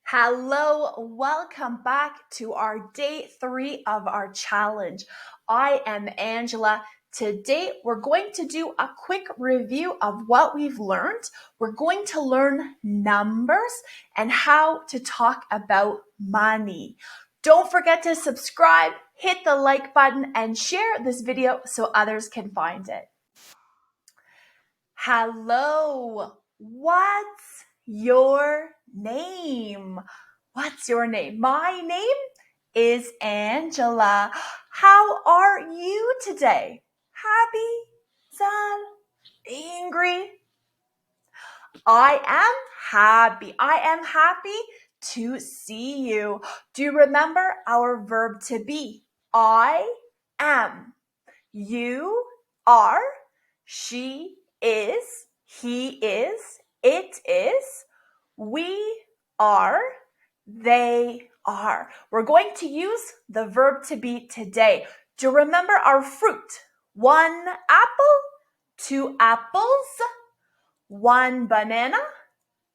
Hello, welcome back to our day 3 of our challenge. I am Angela. Today, we're going to do a quick review of what we've learned. We're going to learn numbers and how to talk about money. Don't forget to subscribe, hit the like button, and share this video so others can find it. Hello, what's your name? What's your name? My name is Angela. How are you today? Happy? Sad? Angry? I am happy. I am happy to see you. Do you remember our verb to be? I am. You are. She is. He is. It is. We are. They are. We're going to use the verb to be today. Do you remember our fruit? 1 apple, 2 apples, 1 banana,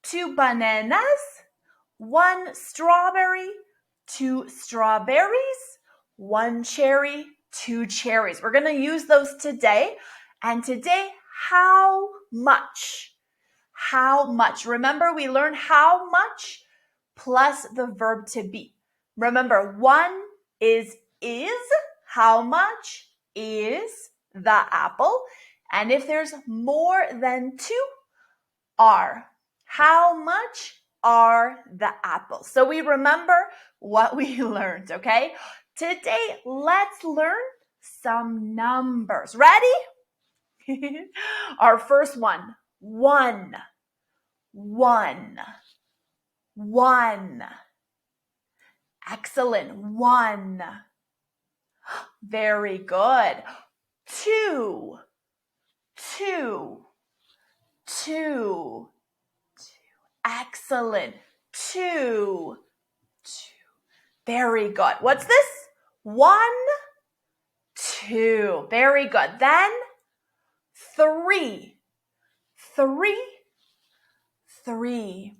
2 bananas, 1 strawberry, 2 strawberries, 1 cherry, 2 cherries. We're going to use those today. And today, how much? How much? Remember, we learned how much plus the verb to be. Remember, 1 is. How much is the apple? And if there's more than 2, are. How much are the apples? So we remember what we learned, okay? Today, let's learn some numbers. Ready? Our first one, 1. 1. 1. Excellent. 1. Very good. 2. 2. 2. Excellent. 2. 2. Very good. What's this? 1, 2. Very good. Then 3. 3. 3.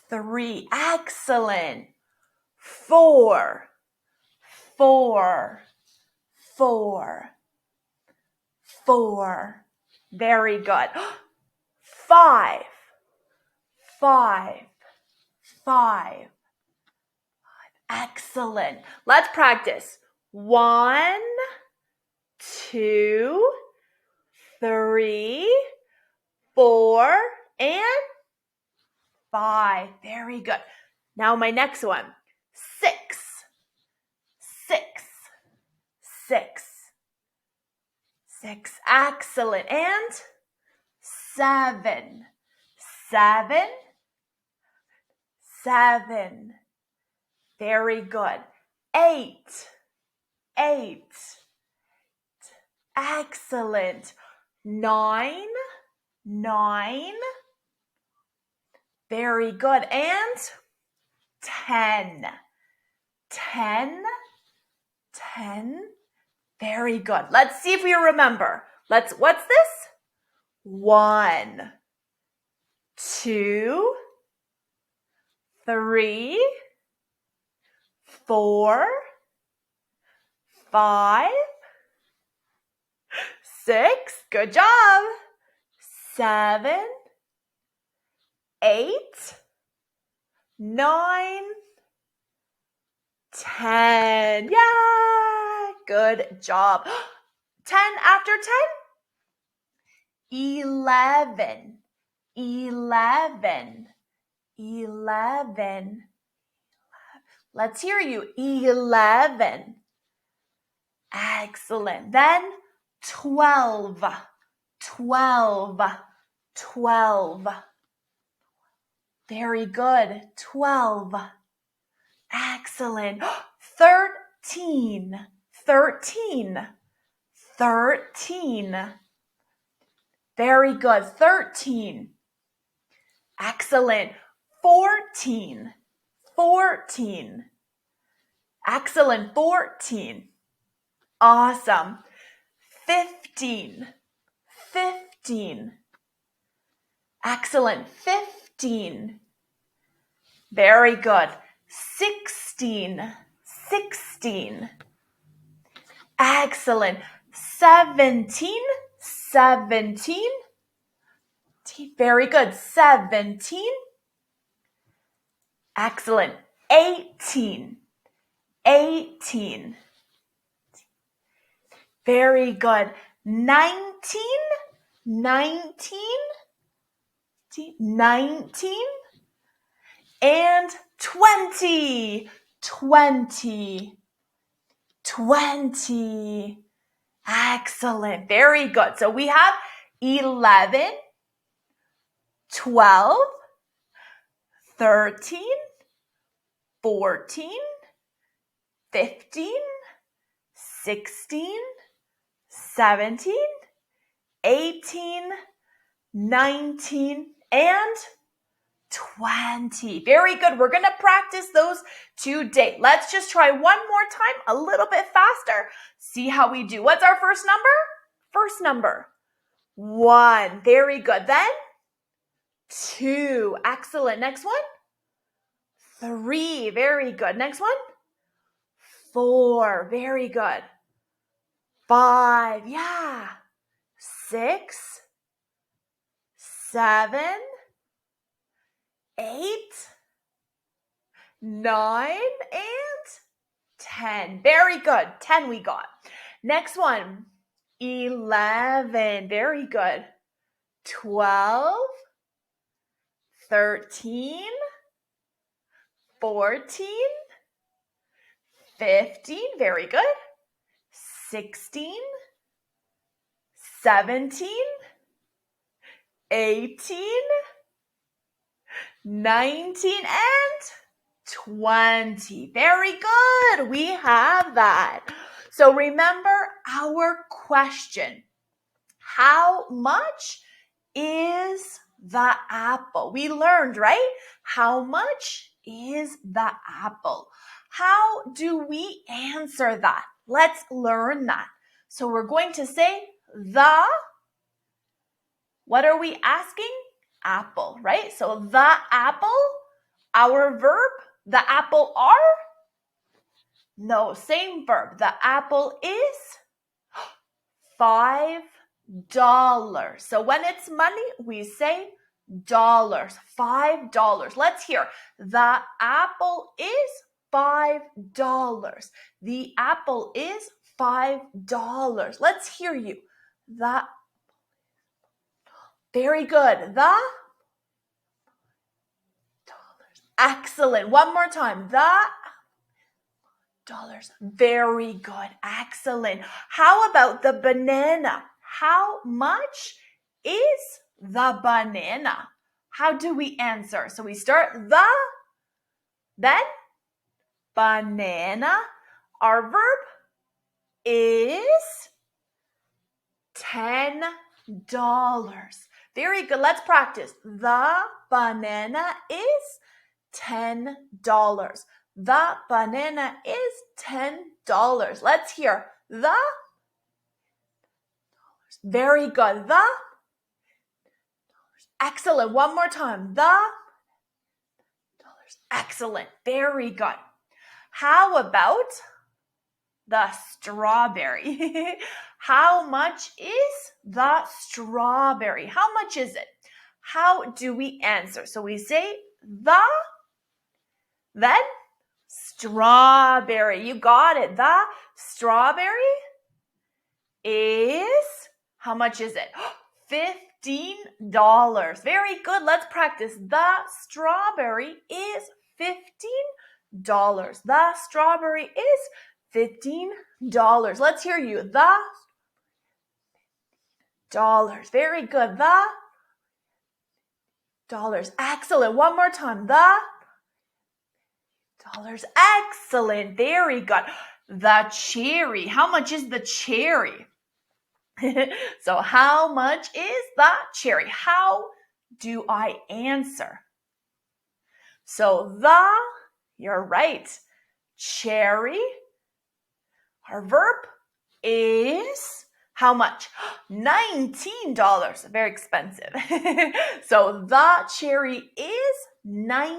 3. Excellent. 4. 4. 4. 4. Very good. 5. 5. 5. Excellent. Let's practice. 1, 2, 3, 4, and 5. Very good. Now my next one. 6. 6. 6. 6. Excellent. And 7. 7. 7. Very good. 8. 8. Excellent. 9. 9. Very good. And 10. 10. 10. Very good. Let's see if we remember. What's this? 1, 2, 3, 4, 5, 6. Good job. 7, 8, 9, 10. Yeah, good job. 10 after 10? 11. 11. 11. Let's hear you. 11. Excellent. Then 12. 12. 12. Very good. 12. Excellent. 13. 13. 13. Very good. 13. Excellent. 14. 14. Excellent. 14. Awesome. 15. 15. Excellent. 15. Very good. 16. 16. Excellent. 17. 17. Very good. 17. Excellent. 18. 18. Very good. 19. 19. 19. And 20. 20. 20. Excellent. Very good. So we have 11, 12, 13, 14, 15, 16, 17, 18, 19, and 20. Very good. We're going to practice those today. Let's just try one more time, a little bit faster. See how we do. What's our first number? First number. 1. Very good. Then 2. Excellent. Next one. 3. Very good. Next one. 4. Very good. 5. Yeah. 6. 7. 8, 9, and 10. Very good. 10 we got. Next one. 11. Very good. 12, 13, 14, 15. Very good. 16, 17, 18, 19, and 20. Very good. We have that. So remember our question. How much is the apple? We learned, right? How much is the apple? How do we answer that? Let's learn that. So we're going to say what are we asking? Apple, right? So the apple, our verb, the apple are? No, same verb. The apple is $5. So when it's money, we say dollars, $5. Let's hear. The apple is $5. The apple is $5. Let's hear you. Very good. The dollars. Excellent. One more time. The dollars. Very good. Excellent. How about the banana? How much is the banana? How do we answer? So we start then banana. Our verb is $10. Very good. Let's practice. The banana is $10. The banana is $10. Let's hear. The very good. The excellent. One more time. The excellent. Very good. How about the strawberry? How much is the strawberry? How much is it? How do we answer? So we say then strawberry. You got it. The strawberry is, how much is it? $15. Very good. Let's practice. The strawberry is $15. The strawberry is $15. Let's hear you. The dollars. Very good. The dollars. Excellent. One more time. The dollars. Excellent. Very good. The cherry. How much is the cherry? So how much is the cherry? How do I answer? So you're right. Cherry. Our verb is how much? $19. Very expensive. So the cherry is $19.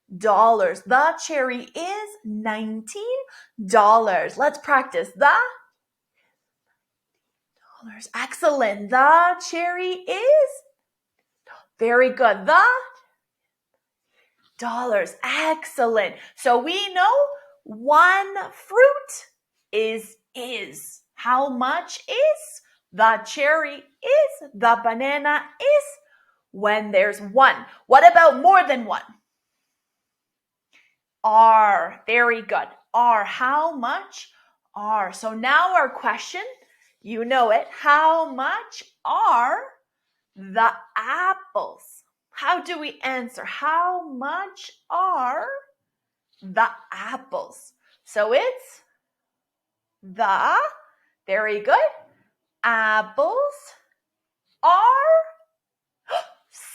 The cherry is $19. Let's practice. The dollars. Excellent. The cherry is very good. The dollars. Excellent. So we know one fruit is. How much is? The cherry is. The banana is. When there's one. What about more than one? Are. Very good. Are. How much are? So now our question, you know it. How much are the apples? How do we answer? How much are the apples? So it's the, very good, apples are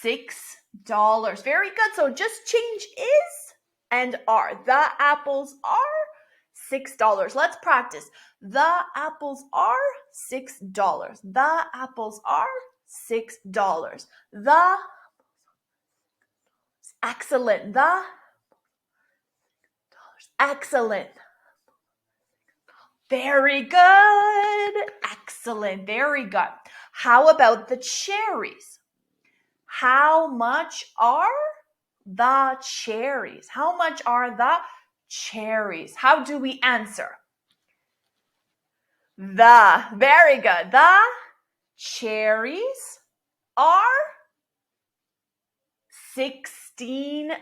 $6. Very good. So just change is and are. The apples are $6. Let's practice. The apples are $6. The apples are $6. The, excellent. The, excellent. Very good. Excellent. Very good. How about the cherries? How much are the cherries? How much are the cherries? How do we answer? The, very good. The cherries are $16.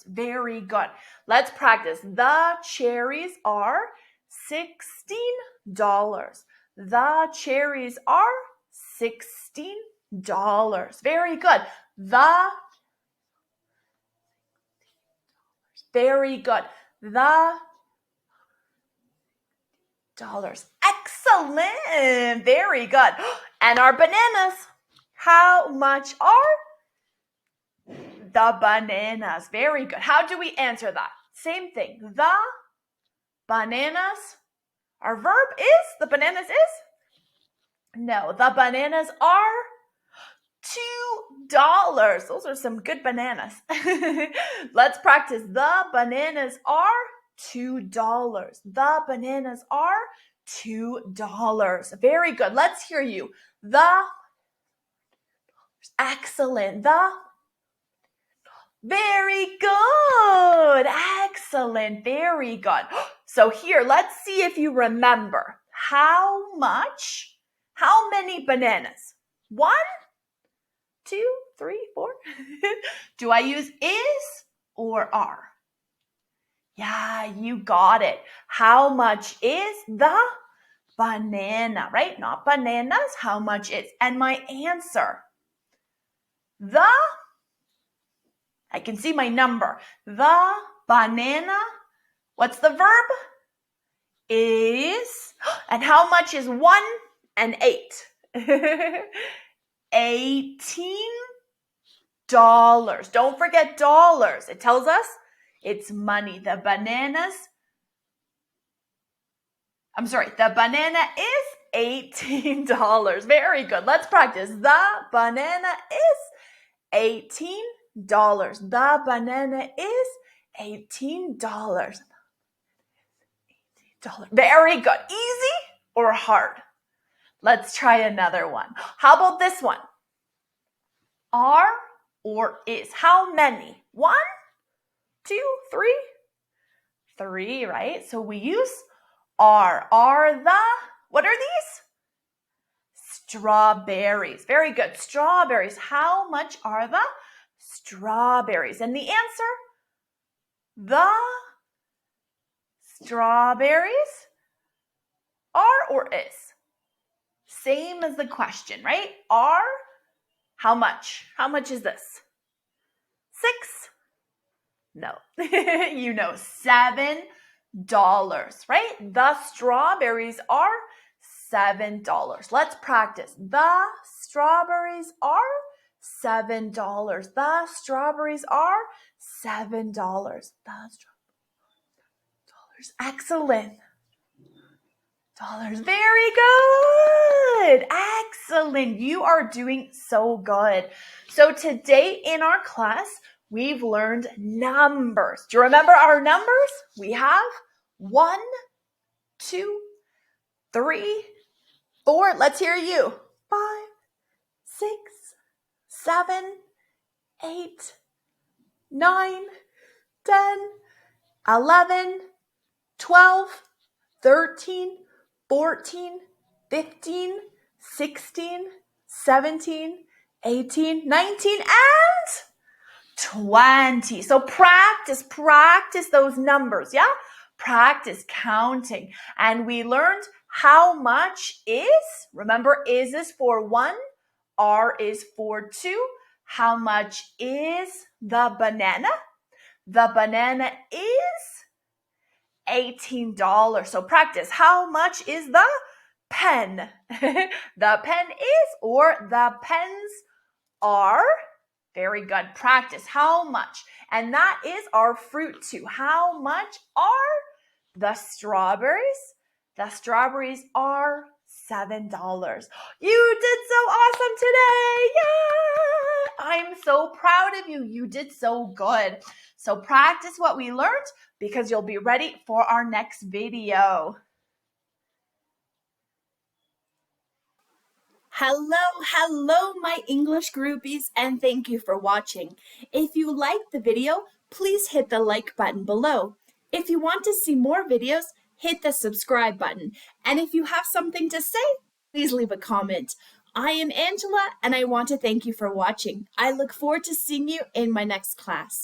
Very good. Let's practice. The cherries are $16. The cherries are $16. Very good. The, very good. The dollars. Excellent. Very good. And our bananas. How much are the bananas? Very good. How do we answer that? Same thing. The bananas. Our verb is, the bananas is? No, the bananas are $2. Those are some good bananas. Let's practice. The bananas are $2. The bananas are $2. Very good. Let's hear you. The, excellent. The, very good. Excellent. Very good. So here, let's see if you remember. How much, how many bananas? 1, 2, 3, 4. Do I use is or are? Yeah, you got it. How much is the banana, right? Not bananas. How much is? And my answer, the, I can see my number. The banana, what's the verb? Is, and how much is 1 and 8? $18. Don't forget dollars. It tells us it's money. The banana is $18. Very good. Let's practice. The banana is $18. The banana is $18. Very good. Easy or hard? Let's try another one. How about this one? Are or is? How many? 1, 2, 3? 3, right? So we use are. Are the, what are these? Strawberries. Very good. Strawberries. How much are the strawberries? And the answer, the strawberries are or is? Same as the question, right? Are, how much? How much is this? 6? No. You know, $7, right? The strawberries are $7. Let's practice. The strawberries are $7. The strawberries are $7. The strawberries. Excellent. Dollars. Very good. Excellent. You are doing so good. So today in our class, we've learned numbers. Do you remember our numbers? We have 1, 2, 3, 4. Let's hear you. 5, 6, 7, 8, 9, 10, 11, 12, 13, 14, 15, 16, 17, 18, 19, and 20. So practice those numbers, yeah? Practice counting. And we learned how much is. Remember, is for 1, R is for 2. How much is the banana? The banana is $18. So practice. How much is the pen? The pen is, or the pens are. Very good. Practice. How much? And that is our fruit too. How much are the strawberries? The strawberries are $7. You did so awesome today. Yeah! I'm so proud of you. You did so good. So practice what we learned because you'll be ready for our next video. Hello, my English groupies, and thank you for watching. If you liked the video, please hit the like button below. If you want to see more videos, hit the subscribe button. And if you have something to say, please leave a comment. I am Angela, and I want to thank you for watching. I look forward to seeing you in my next class.